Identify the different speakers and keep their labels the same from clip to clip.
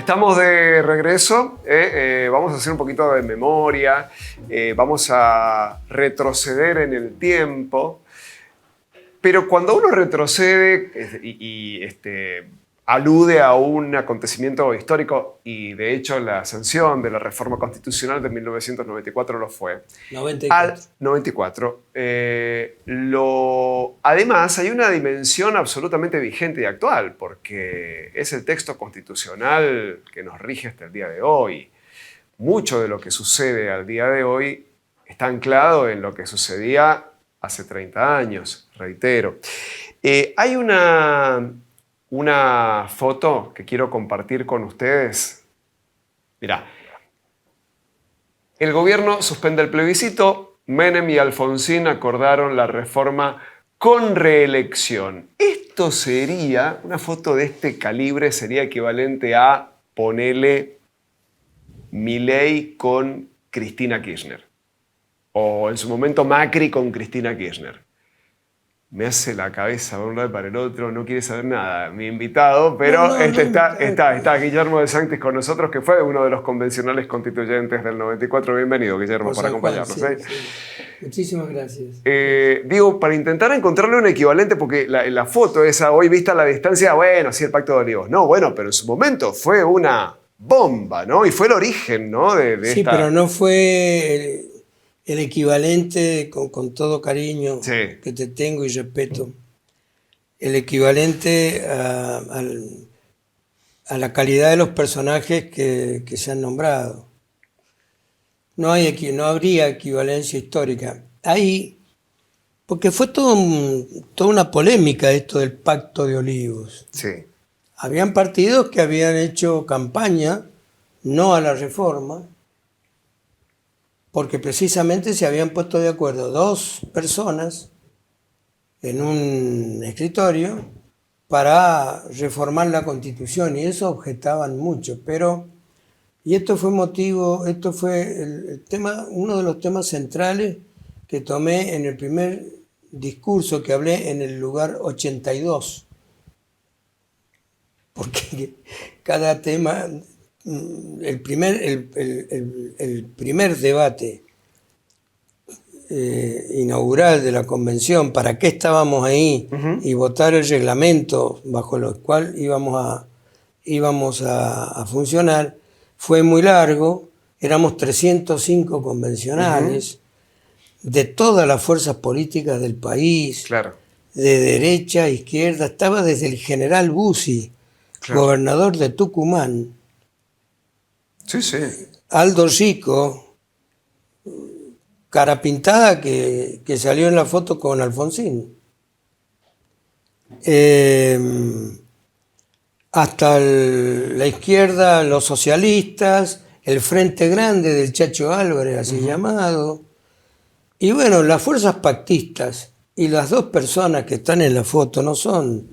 Speaker 1: Estamos de regreso, vamos a hacer un poquito de memoria, vamos a retroceder en el tiempo, pero cuando uno retrocede alude a un acontecimiento histórico y de hecho la sanción de la reforma constitucional de 1994 lo fue. 94. Además, hay una dimensión absolutamente vigente y actual, porque es el texto constitucional que nos rige hasta el día de hoy. Mucho de lo que sucede al día de hoy está anclado en lo que sucedía hace 30 años, reitero. Hay una foto que quiero compartir con ustedes. Mirá. El gobierno suspende el plebiscito, Menem y Alfonsín acordaron la reforma con reelección. Esto sería, una foto de este calibre sería equivalente a ponerle Milei con Cristina Kirchner. O en su momento Macri con Cristina Kirchner. Me hace la cabeza de un lado para el otro, no quiere saber nada mi invitado, pero está Guillermo de Sanctis con nosotros, que fue uno de los convencionales constituyentes del 94. Bienvenido, Guillermo, por acompañarnos.
Speaker 2: Sí. Muchísimas gracias.
Speaker 1: Digo, para intentar encontrarle un equivalente, porque la foto esa, hoy vista a la distancia, bueno, sí, el Pacto de Olivos. No, bueno, pero en su momento fue una bomba, ¿no? Y fue el origen, ¿no?
Speaker 2: Sí, esta... pero no fue el equivalente, con todo cariño que te tengo y respeto, el equivalente a la calidad de los personajes que se han nombrado. No habría equivalencia histórica. Ahí, porque fue toda una polémica esto del Pacto de Olivos.
Speaker 1: Sí.
Speaker 2: Habían partidos que habían hecho campaña no a la reforma, porque precisamente se habían puesto de acuerdo dos personas en un escritorio para reformar la Constitución, y eso objetaban mucho. Y esto fue el tema, uno de los temas centrales que tomé en el primer discurso que hablé en el lugar 82, porque cada tema... El primer debate inaugural de la convención, para qué estábamos ahí, y votar el reglamento bajo el cual íbamos a funcionar, fue muy largo. Éramos 305 convencionales de todas las fuerzas políticas del país, de derecha, izquierda. Estaba desde el general Bussi, gobernador de Tucumán, Aldo Rico, cara pintada que salió en la foto con Alfonsín, hasta la izquierda, los socialistas, el Frente Grande del Chacho Álvarez, así llamado, y bueno, las fuerzas pactistas. Y las dos personas que están en la foto no son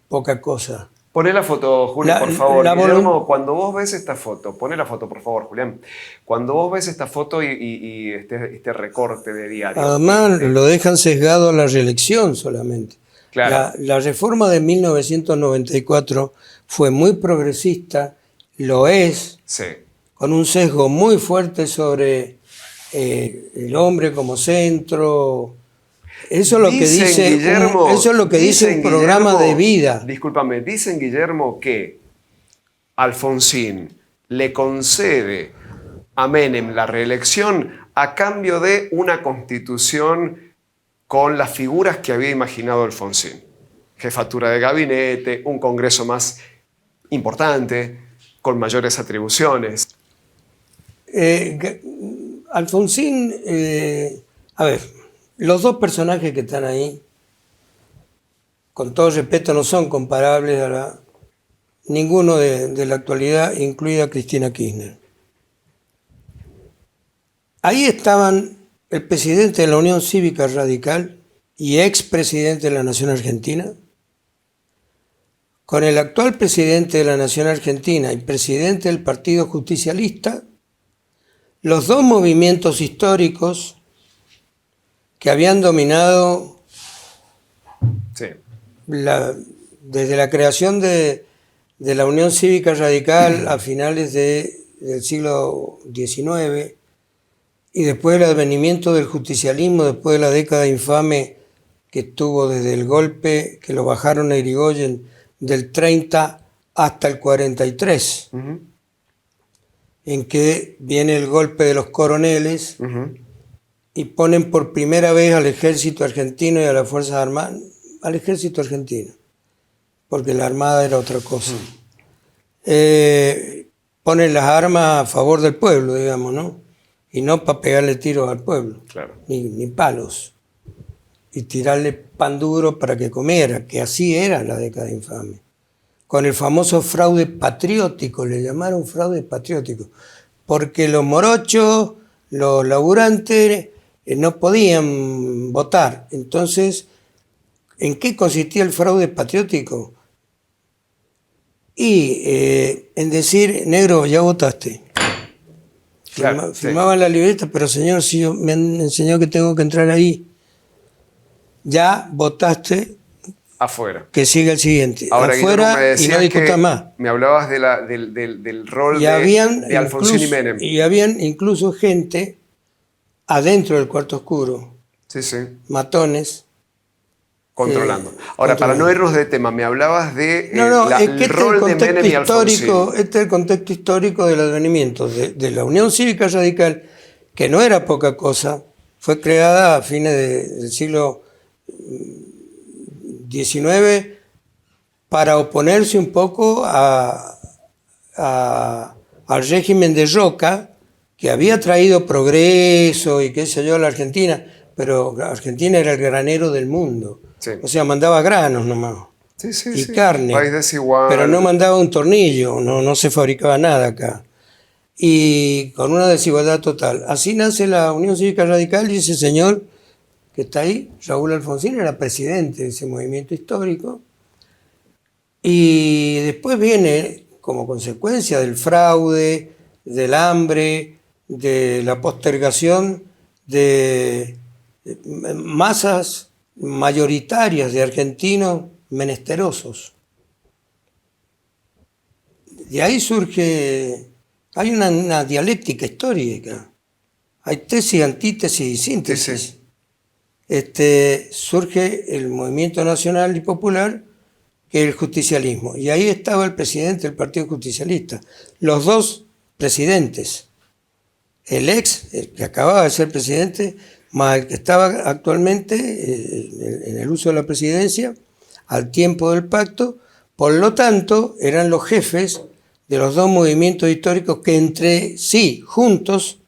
Speaker 2: poca cosa.
Speaker 1: Poné la foto, Julián, por favor. Guillermo, cuando vos ves esta foto, poné la foto, por favor, Julián. Cuando vos ves esta foto y este recorte de diario...
Speaker 2: Además, lo dejan sesgado a la reelección solamente.
Speaker 1: Claro.
Speaker 2: La reforma de 1994 fue muy progresista, lo es, con un sesgo muy fuerte sobre el hombre como centro. Eso es lo que dice, Guillermo, eso es lo que dice un programa de vida.
Speaker 1: Discúlpame, dicen, Guillermo, que Alfonsín le concede a Menem la reelección a cambio de una constitución con las figuras que había imaginado Alfonsín. Jefatura de gabinete, un congreso más importante, con mayores atribuciones.
Speaker 2: Alfonsín, a ver, los dos personajes que están ahí, con todo respeto, no son comparables a ninguno de la actualidad, incluida Cristina Kirchner. Ahí estaban el presidente de la Unión Cívica Radical y expresidente de la Nación Argentina, con el actual presidente de la Nación Argentina y presidente del Partido Justicialista, los dos movimientos históricos que habían dominado desde la creación de de la Unión Cívica Radical a finales del siglo XIX, y después el advenimiento del justicialismo, después de la década infame que tuvo desde el golpe que lo bajaron a Irigoyen del 30 hasta el 43, en que viene el golpe de los coroneles y ponen por primera vez al ejército argentino y a las Fuerzas Armadas, al ejército argentino, porque la armada era otra cosa. Ponen las armas a favor del pueblo, digamos, ¿no? Y no para pegarle tiros al pueblo,
Speaker 1: claro,
Speaker 2: ni palos, y tirarle pan duro para que comiera, que así era la década infame. Con el famoso fraude patriótico, le llamaron fraude patriótico, porque los morochos, los laburantes, no podían votar. Entonces, ¿en qué consistía el fraude patriótico? Y en decir, negro, ya votaste.
Speaker 1: Claro,
Speaker 2: Firmaban la libreta, pero señor, si me han enseñado que tengo que entrar ahí, ya votaste,
Speaker 1: afuera.
Speaker 2: que siga el siguiente.
Speaker 1: Ahora,
Speaker 2: afuera
Speaker 1: Guillermo,
Speaker 2: y no discutas más.
Speaker 1: Me hablabas del rol de Alfonsín y Menem.
Speaker 2: Y habían incluso gente adentro del cuarto oscuro, matones,
Speaker 1: controlando. Ahora, para no irnos de tema, me hablabas de
Speaker 2: el
Speaker 1: rol de Menem y Alfonsín.
Speaker 2: Este es el contexto histórico del advenimiento de la Unión Cívica Radical, que no era poca cosa, fue creada a fines del siglo XIX para oponerse un poco al régimen de Roca, que había traído progreso y qué sé yo a la Argentina, pero Argentina era el granero del mundo. O sea, mandaba granos nomás. Y carne.
Speaker 1: País desigual.
Speaker 2: Pero no mandaba un tornillo, no se fabricaba nada acá. Y con una desigualdad total. Así nace la Unión Cívica Radical y ese señor que está ahí, Raúl Alfonsín, era presidente de ese movimiento histórico. Y después viene, como consecuencia del fraude, del hambre, de la postergación de masas mayoritarias de argentinos menesterosos. De ahí surge, hay una dialéctica histórica, hay tesis, antítesis y síntesis. Surge el movimiento nacional y popular, que es el justicialismo, y ahí estaba el presidente del Partido Justicialista, los dos presidentes, el que acababa de ser presidente, más el que estaba actualmente en el uso de la presidencia, al tiempo del pacto. Por lo tanto, eran los jefes de los dos movimientos históricos que entre sí, juntos,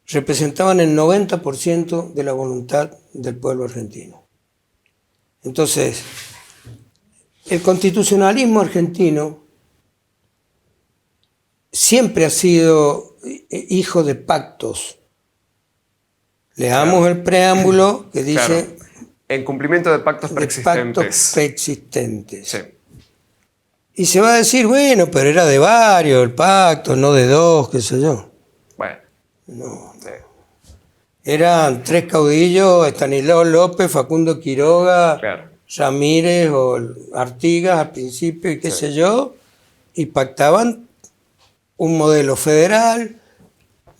Speaker 2: representaban el 90% de la voluntad del pueblo argentino. Entonces, el constitucionalismo argentino siempre ha sido hijo de pactos. Leamos el preámbulo que dice...
Speaker 1: En cumplimiento de pactos preexistentes.
Speaker 2: Sí. Y se va a decir, bueno, pero era de varios el pacto, no de dos, qué sé yo.
Speaker 1: Bueno.
Speaker 2: No. Sí. Eran tres caudillos, Estanislao López, Facundo Quiroga, Ramírez o Artigas al principio y qué sé yo, y pactaban un modelo federal,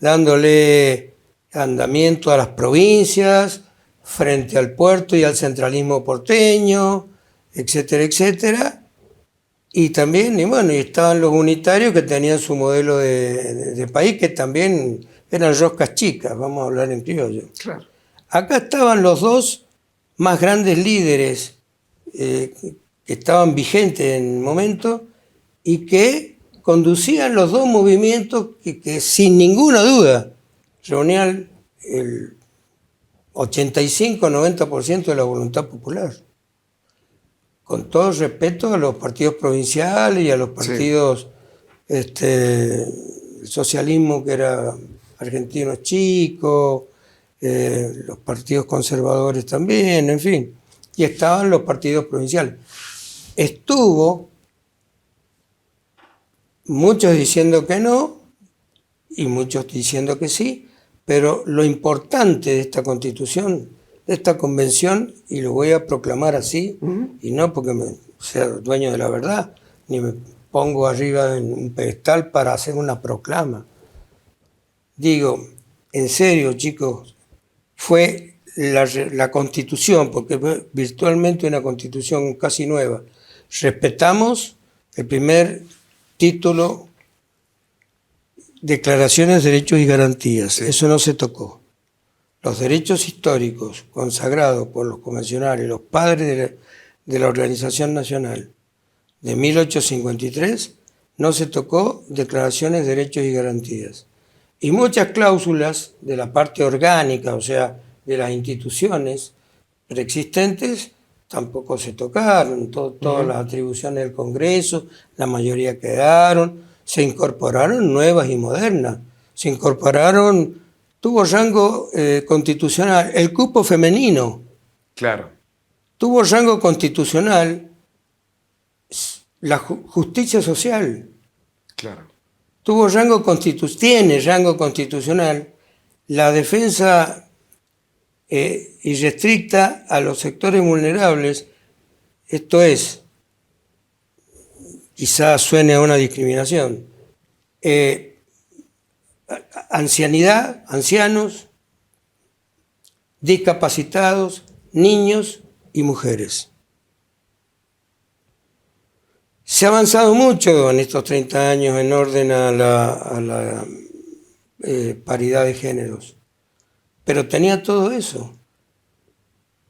Speaker 2: dándole andamiento a las provincias, frente al puerto y al centralismo porteño, etcétera, etcétera. Y también, y estaban los unitarios que tenían su modelo de país, que también eran roscas chicas, vamos a hablar en criollo.
Speaker 1: Claro.
Speaker 2: Acá estaban los dos más grandes líderes que estaban vigentes en el momento y que conducían los dos movimientos que sin ninguna duda reunían el 85-90% de la voluntad popular. Con todo respeto a los partidos provinciales y a los partidos, el socialismo que era argentino chico, los partidos conservadores también, en fin, y estaban los partidos provinciales. Estuvo muchos diciendo que no y muchos diciendo que sí, pero lo importante de esta Constitución, de esta Convención, y lo voy a proclamar así, y no porque sea dueño de la verdad, ni me pongo arriba en un pedestal para hacer una proclama. Digo, en serio, chicos, fue la Constitución, porque fue virtualmente una Constitución casi nueva. Respetamos el primer título, Declaraciones, Derechos y Garantías. Sí. Eso no se tocó. Los derechos históricos consagrados por los convencionales, los padres de la Organización Nacional de 1853, no se tocó Declaraciones, Derechos y Garantías. Y muchas cláusulas de la parte orgánica, o sea, de las instituciones preexistentes, tampoco se tocaron. Todas las atribuciones del Congreso, la mayoría quedaron, se incorporaron nuevas y modernas, se incorporaron, tuvo rango constitucional, el cupo femenino.
Speaker 1: Claro.
Speaker 2: Tuvo rango constitucional la justicia social.
Speaker 1: Claro.
Speaker 2: Tiene rango constitucional la defensa irrestricta a los sectores vulnerables, esto es, quizás suene a una discriminación, ancianidad, ancianos, discapacitados, niños y mujeres. Se ha avanzado mucho en estos 30 años en orden a la paridad de géneros, pero tenía todo eso.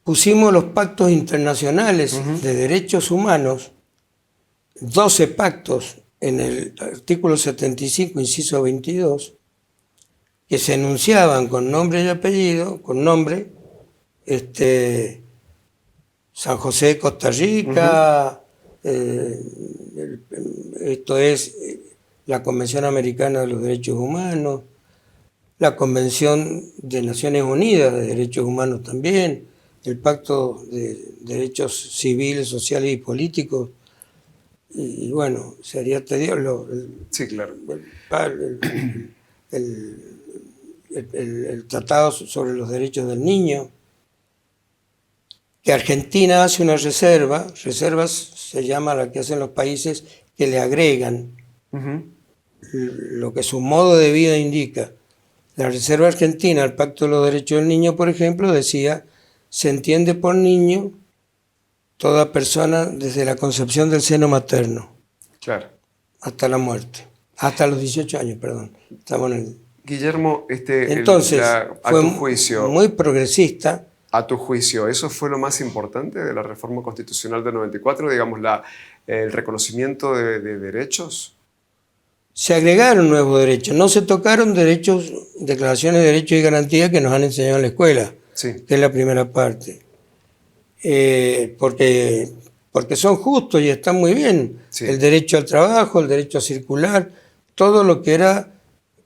Speaker 2: Pusimos los pactos internacionales de derechos humanos, 12 pactos en el artículo 75, inciso 22, que se enunciaban con nombre y apellido, con nombre, San José de Costa Rica, esto es la Convención Americana de los Derechos Humanos, la Convención de Naciones Unidas de Derechos Humanos también, el Pacto de Derechos Civiles, Sociales y Políticos, y bueno, sería tedioso
Speaker 1: sí, claro.
Speaker 2: el Tratado sobre los Derechos del Niño, que Argentina hace una reservas se llama la que hacen los países que le agregan lo que su modo de vida indica. La reserva argentina al Pacto de los Derechos del Niño, por ejemplo, decía, se entiende por niño toda persona desde la concepción del seno materno.
Speaker 1: Claro.
Speaker 2: Hasta la muerte. Hasta los 18 años, perdón. Estamos en
Speaker 1: Guillermo,
Speaker 2: entonces,
Speaker 1: a
Speaker 2: fue
Speaker 1: tu juicio,
Speaker 2: muy progresista.
Speaker 1: A tu juicio, ¿eso fue lo más importante de la reforma constitucional del 94? Digamos, el reconocimiento de derechos.
Speaker 2: Se agregaron nuevos derechos, no se tocaron derechos, declaraciones de derechos y garantías que nos han enseñado en la escuela,
Speaker 1: sí,
Speaker 2: que es la primera parte. Porque son justos y están muy bien. Sí. El derecho al trabajo, el derecho a circular, todo lo que era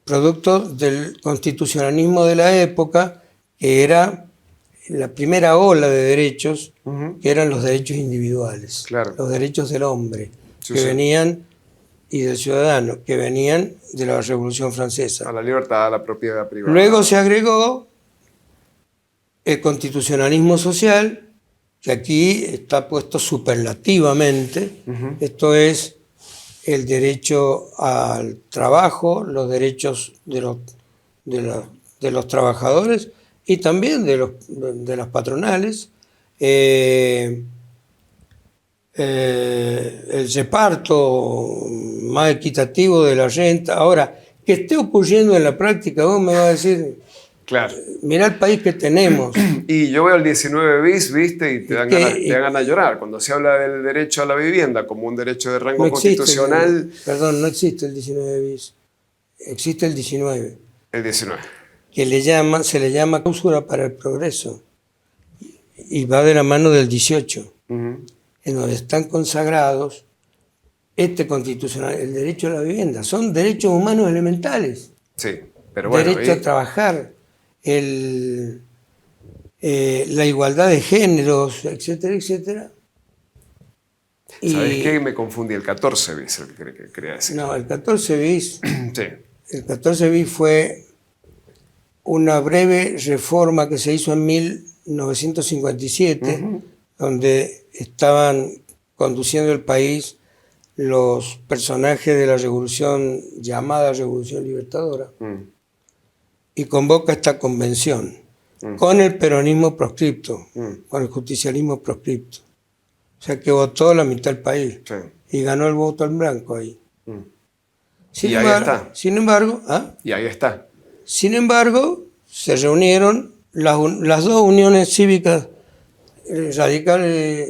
Speaker 2: producto del constitucionalismo de la época, que era la primera ola de derechos, que eran los derechos individuales,
Speaker 1: claro,
Speaker 2: los derechos del hombre, sí, que venían, y del ciudadano, que venían de la Revolución Francesa.
Speaker 1: A la libertad, a la propiedad privada.
Speaker 2: Luego se agregó el constitucionalismo social, que aquí está puesto superlativamente, esto es el derecho al trabajo, los derechos de los trabajadores y también de las patronales, el reparto más equitativo de la renta. Ahora, que esté ocurriendo en la práctica, vos me vas a decir,
Speaker 1: claro,
Speaker 2: mirá el país que tenemos.
Speaker 1: Y yo veo el 19 bis, ¿viste? Y te dan ganas de llorar. Cuando se habla del derecho a la vivienda como un derecho de rango constitucional...
Speaker 2: Perdón, no existe el 19 bis. Existe el 19.
Speaker 1: El 19.
Speaker 2: Que se le llama cláusula para el progreso. Y va de la mano del 18. En donde están consagrados constitucional, el derecho a la vivienda. Son derechos humanos elementales.
Speaker 1: Sí, pero bueno...
Speaker 2: Derecho a trabajar, la igualdad de géneros, etcétera, etcétera.
Speaker 1: ¿Sabes qué? Me confundí, el 14 bis, el que quería decir.
Speaker 2: No, el 14 bis...
Speaker 1: sí.
Speaker 2: El 14 bis fue una breve reforma que se hizo en 1957, donde estaban conduciendo el país los personajes de la revolución llamada Revolución Libertadora y convoca esta convención con el peronismo proscripto, con el justicialismo proscripto. O sea que votó la mitad del país y ganó el voto en blanco ahí.
Speaker 1: Y ahí está.
Speaker 2: Sin embargo,
Speaker 1: y ahí está.
Speaker 2: Sin embargo, se reunieron las dos uniones cívicas radicales,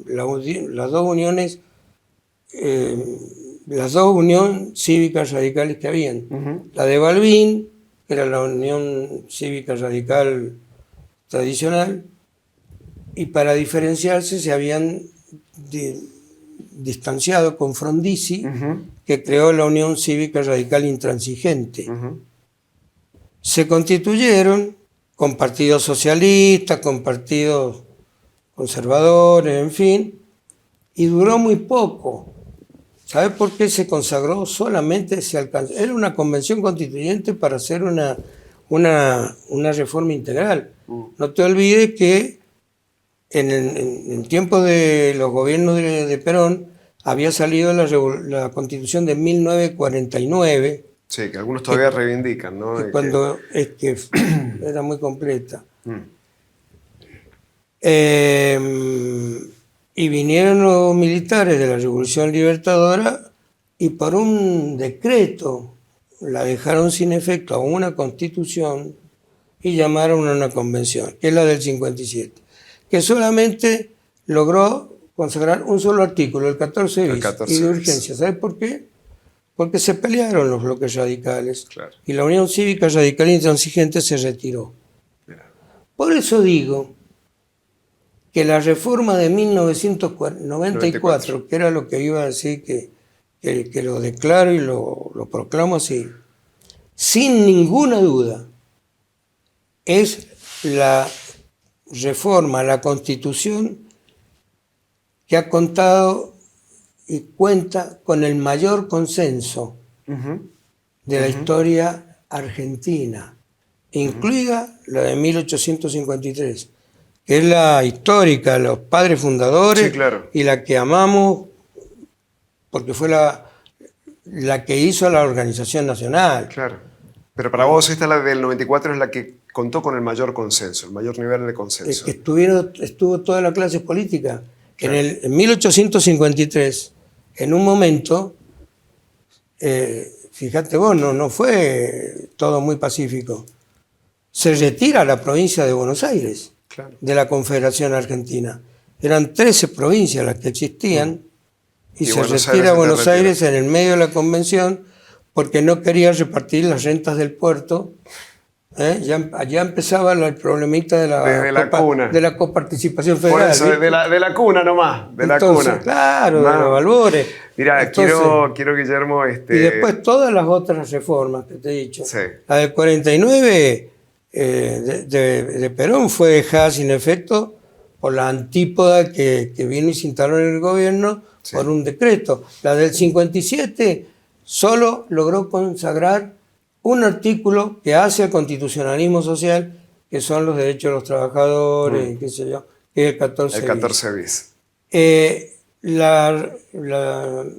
Speaker 2: las dos uniones cívicas radicales que habían. La de Balbín, que era la Unión Cívica Radical tradicional, y para diferenciarse se habían distanciado con Frondizi, que creó la Unión Cívica Radical Intransigente. Se constituyeron con partidos socialistas, con partidos conservadores, en fin, y duró muy poco. ¿Sabe por qué se consagró? Solamente se alcanzó. Era una convención constituyente para hacer una reforma integral. No te olvides que en tiempos de los gobiernos de Perón había salido la Constitución de 1949.
Speaker 1: Sí, que algunos todavía reivindican, ¿no?
Speaker 2: Es que era muy completa. Y vinieron los militares de la Revolución Libertadora y por un decreto la dejaron sin efecto a una constitución y llamaron a una convención, que es la del 57, que solamente logró consagrar un solo artículo, el 14 bis, y de urgencia. ¿Sabes por qué? Porque se pelearon los bloques radicales, y la Unión Cívica Radical Intransigente se retiró. Por eso digo que la reforma de 1994, que era lo que iba a decir, que lo declaro y lo proclamo así, sin ninguna duda, es la reforma, la Constitución que ha contado y cuenta con el mayor consenso de la historia argentina, incluida la de 1853, que es la histórica, los padres fundadores, y la que amamos porque fue la que hizo la Organización Nacional.
Speaker 1: Claro. Pero para vos esta, la del 94, es la que contó con el mayor consenso, el mayor nivel de consenso.
Speaker 2: Es que estuvo toda la clase política. Claro. En 1853, en un momento, fíjate vos, no fue todo muy pacífico. Se retira la provincia de Buenos Aires, de la Confederación Argentina. Eran 13 provincias las que existían, y se retira Buenos Aires en el medio de la convención porque no quería repartir las rentas del puerto. Ya empezaba el problemita de la coparticipación federal.
Speaker 1: Por eso, de la cuna nomás, de la cuna.
Speaker 2: Claro, de los albores.
Speaker 1: Mira, quiero, Guillermo...
Speaker 2: Y después todas las otras reformas que te he dicho. Sí. La del 49 de Perón fue dejada sin efecto por la antípoda que vino y se instaló en el gobierno por un decreto. La del 57 solo logró consagrar un artículo que hace al constitucionalismo social, que son los derechos de los trabajadores, qué sé yo, que es el 14 bis.
Speaker 1: El 14 bis.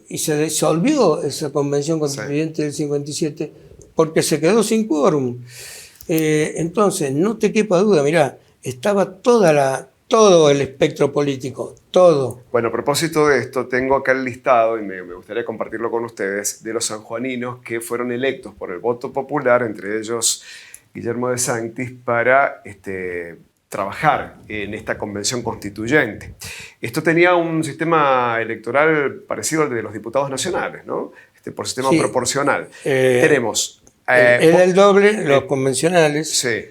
Speaker 2: Y se disolvió esa convención constituyente del 57 porque se quedó sin quórum. Entonces, no te quepa duda, mirá, estaba todo el espectro político, todo.
Speaker 1: Bueno, a propósito de esto, tengo acá el listado, y me gustaría compartirlo con ustedes, de los sanjuaninos que fueron electos por el voto popular, entre ellos Guillermo de Sanctis, para trabajar en esta convención constituyente. Esto tenía un sistema electoral parecido al de los diputados nacionales, ¿no? Por sistema proporcional. Tenemos...
Speaker 2: era el doble, los convencionales.
Speaker 1: Sí.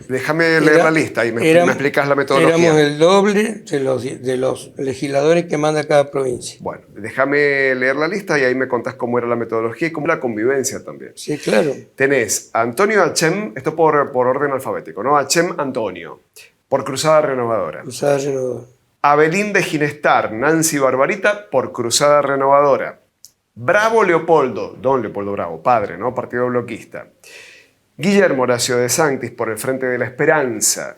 Speaker 1: Déjame leer la lista y me explicas la metodología.
Speaker 2: Éramos el doble de los legisladores que manda cada provincia.
Speaker 1: Bueno, déjame leer la lista y ahí me contás cómo era la metodología y cómo la convivencia también.
Speaker 2: Sí, claro.
Speaker 1: Tenés Antonio Achem, esto por orden alfabético, ¿no? Achem Antonio, por Cruzada Renovadora.
Speaker 2: Cruzada Renovadora.
Speaker 1: Abelín de Ginestar, Nancy Barbarita, por Cruzada Renovadora. Bravo Leopoldo, don Leopoldo Bravo, padre, ¿no? Partido bloquista. Guillermo Horacio de Sanctis por el Frente de la Esperanza.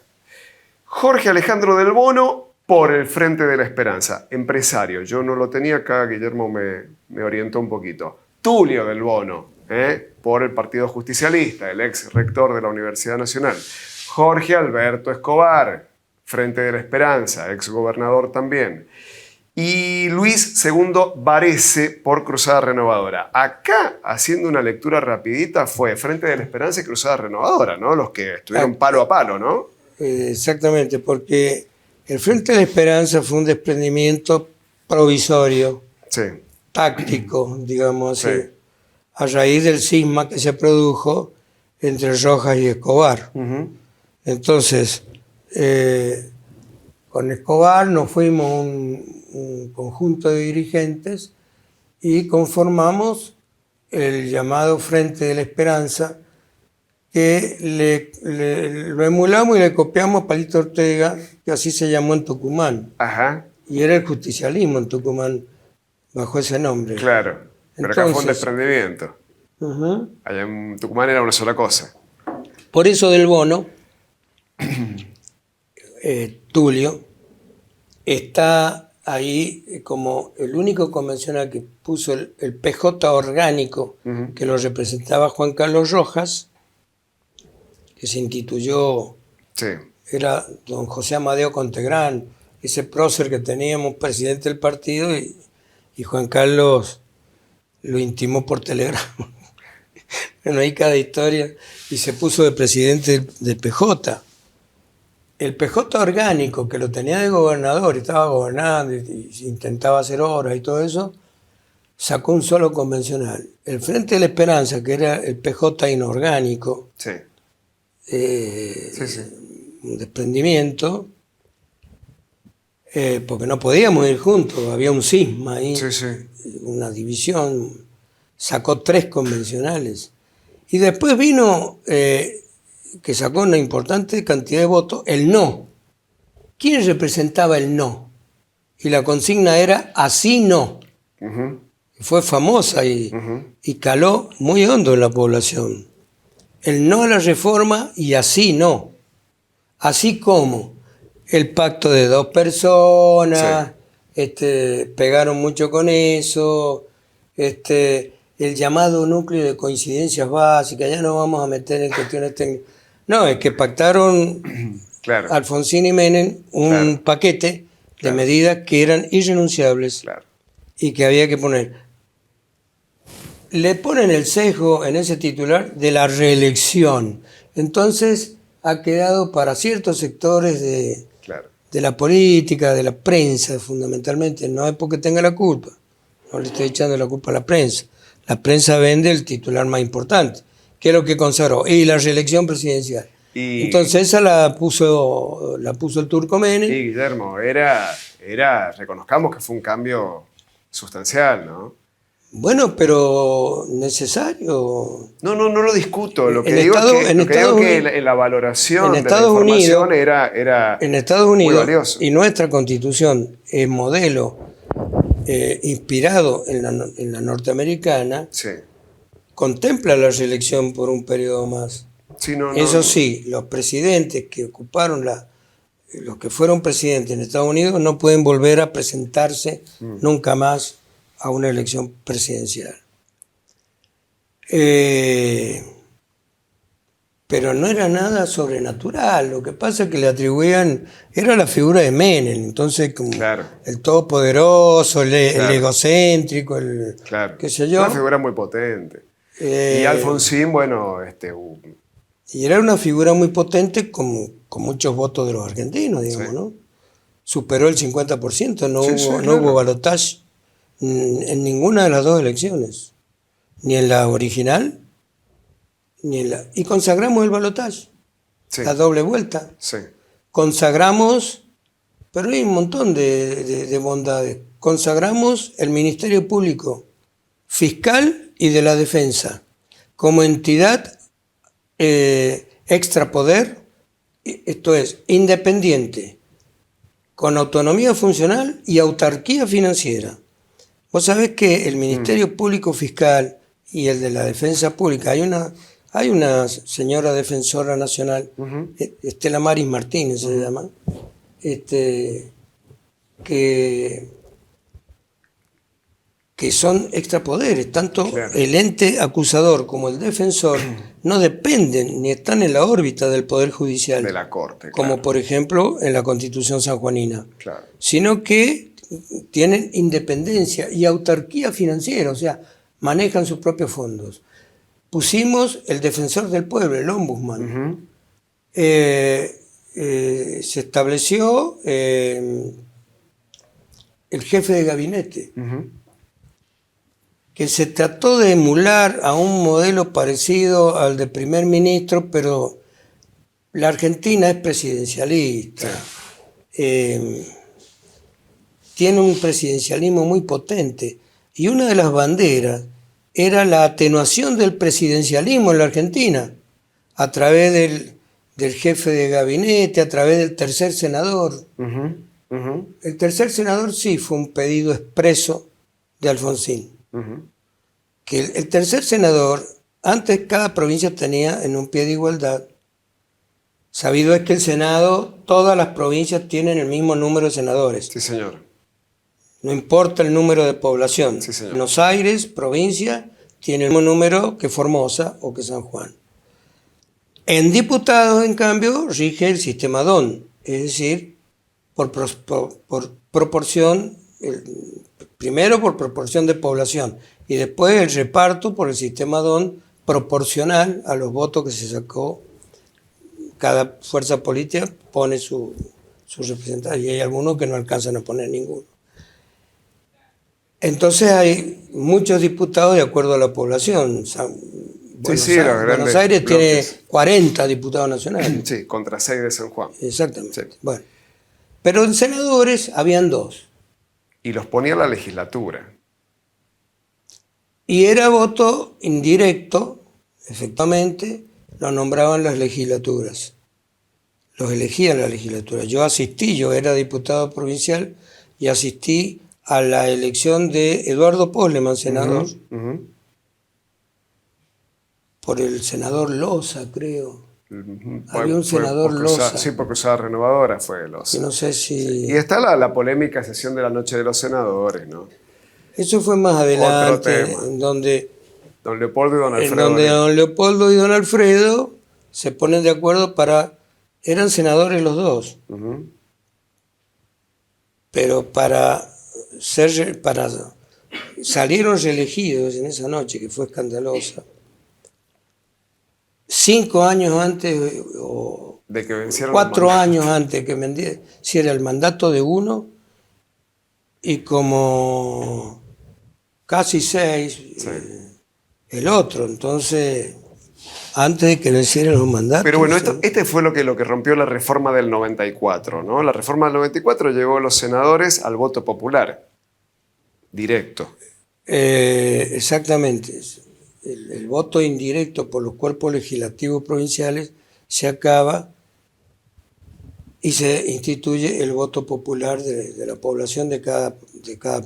Speaker 1: Jorge Alejandro del Bono por el Frente de la Esperanza. Empresario, yo no lo tenía acá, Guillermo me orientó un poquito. Tulio del Bono, por el Partido Justicialista, el ex rector de la Universidad Nacional. Jorge Alberto Escobar, Frente de la Esperanza, ex gobernador también. Y Luis II Varese por Cruzada Renovadora. Acá, haciendo una lectura rapidita, fue Frente de la Esperanza y Cruzada Renovadora, ¿no? Los que estuvieron palo a palo, ¿no?
Speaker 2: Exactamente, porque el Frente de la Esperanza fue un desprendimiento provisorio,
Speaker 1: sí,
Speaker 2: táctico, digamos así,
Speaker 1: sí,
Speaker 2: a raíz del cisma que se produjo entre Rojas y Escobar. Entonces, con Escobar nos fuimos un conjunto de dirigentes y conformamos el llamado Frente de la Esperanza, que lo emulamos y le copiamos a Palito Ortega, que así se llamó en Tucumán.
Speaker 1: Ajá.
Speaker 2: Y era el justicialismo en Tucumán, bajo ese nombre.
Speaker 1: Claro, pero acá fue un desprendimiento. Allá en Tucumán era una sola cosa.
Speaker 2: Por eso del Bono, Tulio está ahí como el único convencional que puso el PJ orgánico, que lo representaba Juan Carlos Rojas, que se instituyó,
Speaker 1: sí,
Speaker 2: era don José Amadeo Contegrán, ese prócer que teníamos, presidente del partido, y Juan Carlos lo intimó por telegrama. Bueno, ahí cada historia, y se puso de presidente del PJ. El PJ orgánico, que lo tenía de gobernador, estaba gobernando y intentaba hacer obras y todo eso, sacó un solo convencional. El Frente de la Esperanza, que era el PJ inorgánico,
Speaker 1: sí,
Speaker 2: un desprendimiento, porque no podíamos ir juntos, había un cisma ahí, una división, sacó 3 convencionales. Y después vino, que sacó una importante cantidad de votos, el no. ¿Quién representaba el no? Y la consigna era así no. Fue famosa y caló muy hondo en la población. El no a la reforma y así no. Así como el pacto de 2 personas, pegaron mucho con eso, el llamado núcleo de coincidencias básicas, ya no vamos a meter en cuestiones técnicas. No, es que pactaron Alfonsín y Menem un paquete de medidas que eran irrenunciables y que había que poner. Le ponen el sesgo en ese titular de la reelección. Entonces ha quedado para ciertos sectores de la política, de la prensa fundamentalmente, no es porque tenga la culpa, no le estoy echando la culpa a la prensa. La prensa vende el titular más importante, que es lo que consagró, y la reelección presidencial. Entonces esa la puso el Turco Menem.
Speaker 1: Y Guillermo, reconozcamos que fue un cambio sustancial, ¿no?
Speaker 2: Bueno, pero necesario.
Speaker 1: No lo discuto. Lo que digo es que la valoración de la información era
Speaker 2: en Estados Unidos,
Speaker 1: muy valioso.
Speaker 2: Y nuestra Constitución es modelo inspirado en la norteamericana, contempla la reelección por un periodo más. Eso sí, los presidentes que ocuparon los que fueron presidentes en Estados Unidos no pueden volver a presentarse nunca más a una elección presidencial. Pero no era nada sobrenatural, lo que pasa es que le atribuían, era la figura de Menem, entonces como el todopoderoso, el egocéntrico, qué sé yo.
Speaker 1: Una figura muy potente. Y Alfonsín, bueno,
Speaker 2: y era una figura muy potente con muchos votos de los argentinos, digamos, ¿no? Superó el 50%, no hubo balotaje en ninguna de las 2 elecciones, ni en la original, y consagramos el balotaje, la doble vuelta. Consagramos, pero hay un montón de bondades. Consagramos el Ministerio Público Fiscal y de la Defensa como entidad extrapoder, esto es, independiente, con autonomía funcional y autarquía financiera. Vos sabés que el Ministerio Público Fiscal y el de la Defensa Pública, hay una señora defensora nacional, Estela Maris Martínez se llama, que son extrapoderes. Tanto
Speaker 1: Claro.
Speaker 2: el ente acusador como el defensor no dependen ni están en la órbita del Poder Judicial.
Speaker 1: De la Corte,
Speaker 2: como
Speaker 1: claro.
Speaker 2: por ejemplo en la Constitución sanjuanina.
Speaker 1: Claro.
Speaker 2: Sino que tienen independencia y autarquía financiera, o sea, manejan sus propios fondos. Pusimos el defensor del pueblo, el ombudsman. Se estableció el jefe de gabinete, que se trató de emular a un modelo parecido al de primer ministro, pero la Argentina es presidencialista. Sí. Tiene un presidencialismo muy potente. Y una de las banderas era la atenuación del presidencialismo en la Argentina, a través del jefe de gabinete, a través del tercer senador. El tercer senador sí fue un pedido expreso de Alfonsín. Que el tercer senador, antes cada provincia tenía en un pie de igualdad. Sabido es que el Senado, todas las provincias tienen el mismo número de senadores.
Speaker 1: Sí, señor.
Speaker 2: No importa el número de población.
Speaker 1: Sí, señor.
Speaker 2: Buenos Aires, provincia, tiene el mismo número que Formosa o que San Juan. En diputados, en cambio, rige el sistema DON, es decir, por proporción, primero por proporción de población y después el reparto por el sistema DON proporcional a los votos que se sacó. Cada fuerza política pone su representante y hay algunos que no alcanzan a poner ninguno. Entonces hay muchos diputados de acuerdo a la población. Buenos Aires tiene 40 diputados nacionales.
Speaker 1: Sí, contra 6 de San Juan.
Speaker 2: Exactamente. Sí. Bueno, pero en senadores habían 2.
Speaker 1: Y los ponía la legislatura.
Speaker 2: Y era voto indirecto, efectivamente, lo nombraban las legislaturas. Los elegían la legislatura. Yo era diputado provincial y asistí a la elección de Eduardo Posleman, senador, por el senador Loza, creo. Había un senador Loza.
Speaker 1: Sí, porque usaba Renovadora fue Loza.
Speaker 2: No sé si...
Speaker 1: Sí. Y está la polémica sesión de la noche de los senadores, ¿no?
Speaker 2: Eso fue más adelante, en donde...
Speaker 1: Don Leopoldo y don Alfredo.
Speaker 2: En donde don Leopoldo y don Alfredo se ponen de acuerdo eran senadores los dos. Pero salieron reelegidos en esa noche, que fue escandalosa. 5 años antes, o
Speaker 1: de que vencieron
Speaker 2: 4 años antes que venciera el mandato de uno, y como casi 6
Speaker 1: sí.
Speaker 2: El otro. Entonces, antes de que vencieran los mandatos.
Speaker 1: Pero bueno, este fue lo que rompió la reforma del 94, ¿no? La reforma del 94 llevó a los senadores al voto popular, directo.
Speaker 2: Exactamente. El voto indirecto por los cuerpos legislativos provinciales se acaba y se instituye el voto popular de la población de cada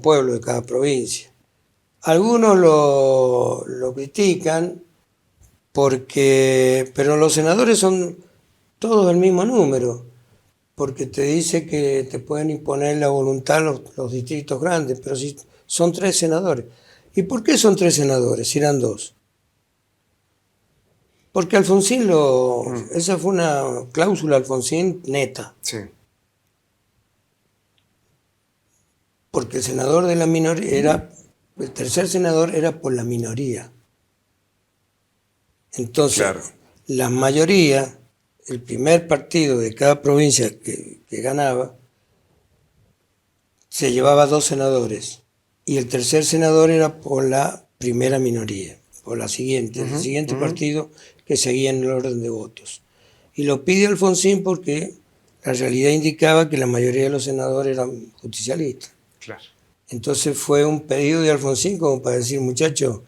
Speaker 2: pueblo, de cada provincia. Algunos lo critican pero los senadores son todos del mismo número, porque te dice que te pueden imponer la voluntad los distritos grandes, pero si son 3 senadores. ¿Y por qué son 3 senadores si eran 2? Porque Alfonsín esa fue una cláusula Alfonsín neta.
Speaker 1: Sí.
Speaker 2: Porque el senador de la minoría el tercer senador era por la minoría. Entonces, claro, la mayoría, el primer partido de cada provincia que ganaba, se llevaba 2 senadores. Y el tercer senador era por la primera minoría, por la siguiente, el siguiente partido que seguía en el orden de votos. Y lo pide Alfonsín porque la realidad indicaba que la mayoría de los senadores eran justicialistas.
Speaker 1: Claro.
Speaker 2: Entonces fue un pedido de Alfonsín como para decir, muchachos,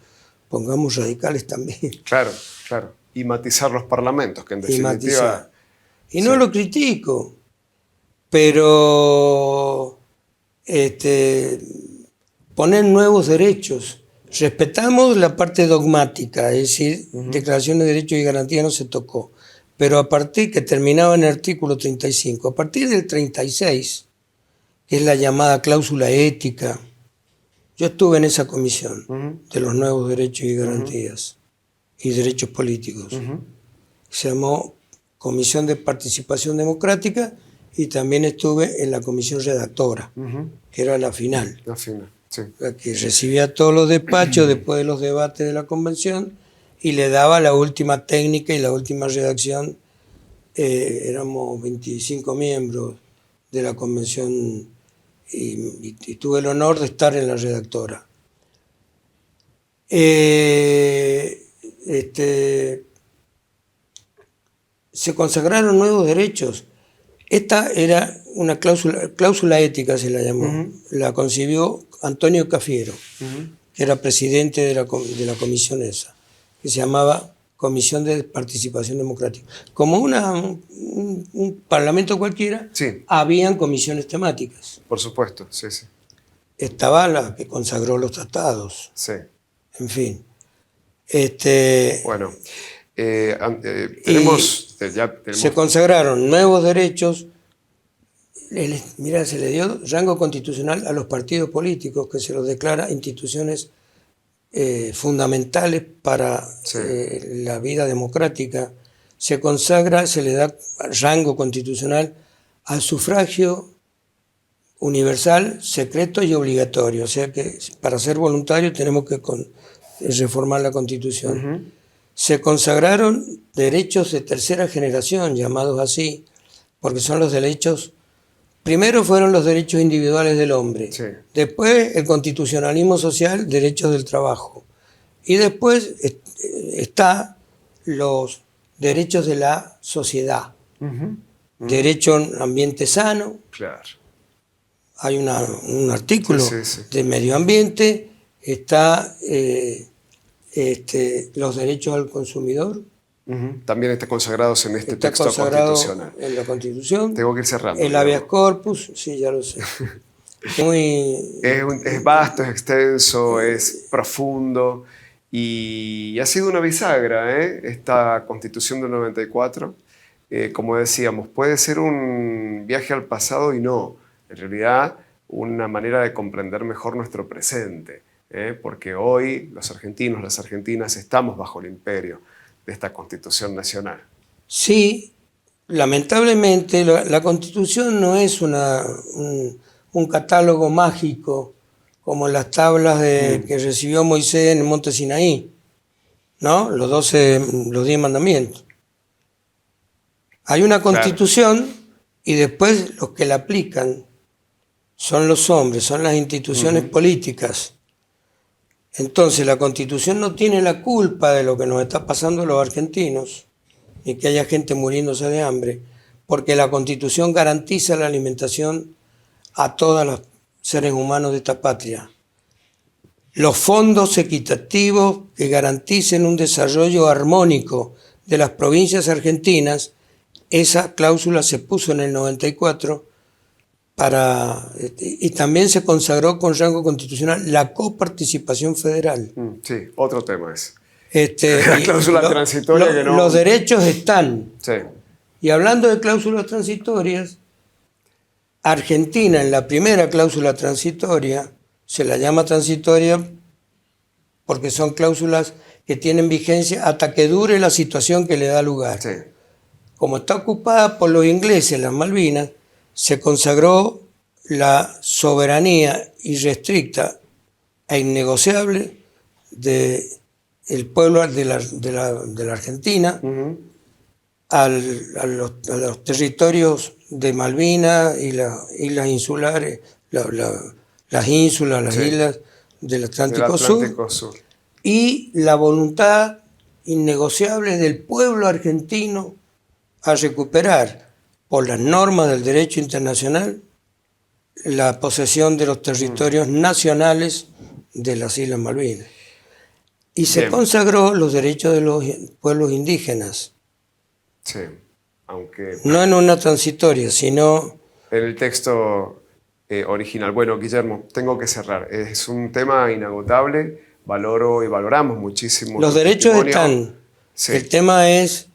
Speaker 2: pongamos radicales también.
Speaker 1: Claro, claro. Y matizar los parlamentos, que en definitiva...
Speaker 2: Y no lo critico, pero poner nuevos derechos. Respetamos la parte dogmática, es decir, declaraciones de derechos y garantías no se tocó. Pero a partir que terminaba en el artículo 35, a partir del 36, es la llamada cláusula ética. Yo estuve en esa comisión de los nuevos derechos y garantías y derechos políticos. Se llamó Comisión de Participación Democrática, y también estuve en la comisión redactora, que era la final.
Speaker 1: La final, sí.
Speaker 2: La que recibía todos los despachos después de los debates de la convención y le daba la última técnica y la última redacción. Éramos 25 miembros de la convención y tuve el honor de estar en la redactora. Se consagraron nuevos derechos. Esta era una cláusula ética, se la llamó. La concibió Antonio Cafiero, que era presidente de la comisión esa, que se llamaba Comisión de Participación Democrática. Como un parlamento cualquiera,
Speaker 1: sí,
Speaker 2: habían comisiones temáticas.
Speaker 1: Por supuesto, sí, sí.
Speaker 2: Estaba la que consagró los tratados.
Speaker 1: Sí.
Speaker 2: En fin.
Speaker 1: Bueno, tenemos...
Speaker 2: Se consagraron nuevos derechos. Mira, se le dio rango constitucional a los partidos políticos, que se los declara instituciones fundamentales para la vida democrática. Se consagra, se le da rango constitucional al sufragio universal, secreto y obligatorio. O sea que para ser voluntario tenemos que reformar la Constitución. Se consagraron derechos de tercera generación, llamados así, porque son los derechos. Primero fueron los derechos individuales del hombre, después el constitucionalismo social, derechos del trabajo, y después está los derechos de la sociedad, derecho a un ambiente sano.
Speaker 1: Claro.
Speaker 2: Hay un artículo de medio ambiente, está los derechos al consumidor.
Speaker 1: También está consagrados en este texto constitucional.
Speaker 2: En la Constitución.
Speaker 1: Tengo que ir cerrando.
Speaker 2: El habeas corpus, sí, ya lo sé.
Speaker 1: Es vasto, es extenso, es profundo y ha sido una bisagra, esta Constitución del 94. Como decíamos, puede ser un viaje al pasado y no. En realidad, una manera de comprender mejor nuestro presente. Porque hoy los argentinos, las argentinas, estamos bajo el imperio de esta Constitución Nacional.
Speaker 2: Sí, lamentablemente la Constitución no es un catálogo mágico como las tablas que recibió Moisés en el monte Sinaí, ¿no? Los 10 mandamientos. Hay una Constitución y después los que la aplican son los hombres, son las instituciones políticas. Entonces la Constitución no tiene la culpa de lo que nos está pasando a los argentinos, ni que haya gente muriéndose de hambre, porque la Constitución garantiza la alimentación a todos los seres humanos de esta patria. Los fondos equitativos que garanticen un desarrollo armónico de las provincias argentinas, esa cláusula se puso en el 94 y también se consagró con rango constitucional la coparticipación federal.
Speaker 1: Sí, otro tema es. La cláusula transitoria que no...
Speaker 2: Los derechos están.
Speaker 1: Sí.
Speaker 2: Y hablando de cláusulas transitorias, Argentina en la primera cláusula transitoria, se la llama transitoria porque son cláusulas que tienen vigencia hasta que dure la situación que le da lugar.
Speaker 1: Sí.
Speaker 2: Como está ocupada por los ingleses las Malvinas, se consagró la soberanía irrestricta e innegociable del pueblo de la Argentina a los territorios de Malvinas y las islas insulares, las ínsulas, las islas del Atlántico Sur, y la voluntad innegociable del pueblo argentino a recuperar por las normas del derecho internacional la posesión de los territorios nacionales de las Islas Malvinas. Y se consagró los derechos de los pueblos indígenas.
Speaker 1: Sí, aunque...
Speaker 2: No en una transitoria, sino...
Speaker 1: En el texto original. Bueno, Guillermo, tengo que cerrar. Es un tema inagotable, valoro y valoramos muchísimo.
Speaker 2: Los derechos están. Sí. El tema es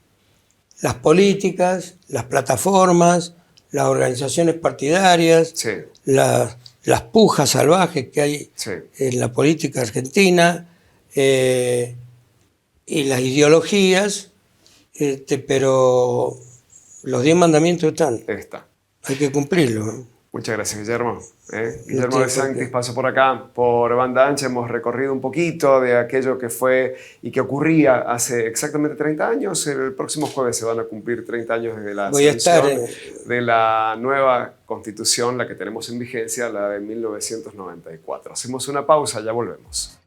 Speaker 2: las políticas, las plataformas, las organizaciones partidarias,
Speaker 1: Sí.
Speaker 2: las pujas salvajes que hay
Speaker 1: Sí.
Speaker 2: en la política argentina, y las ideologías, pero los 10 mandamientos están,
Speaker 1: Está.
Speaker 2: hay que cumplirlos, ¿no?
Speaker 1: Muchas gracias, Guillermo.
Speaker 2: No
Speaker 1: Guillermo
Speaker 2: tiene
Speaker 1: de
Speaker 2: por
Speaker 1: Sanctis
Speaker 2: qué.
Speaker 1: pasó por acá, por Banda Ancha. Hemos recorrido un poquito de aquello que fue y que ocurría hace exactamente 30 años. El próximo jueves se van a cumplir 30 años desde la
Speaker 2: Voy a estar
Speaker 1: sanción de la nueva constitución, la que tenemos en vigencia, la de 1994. Hacemos una pausa, ya volvemos.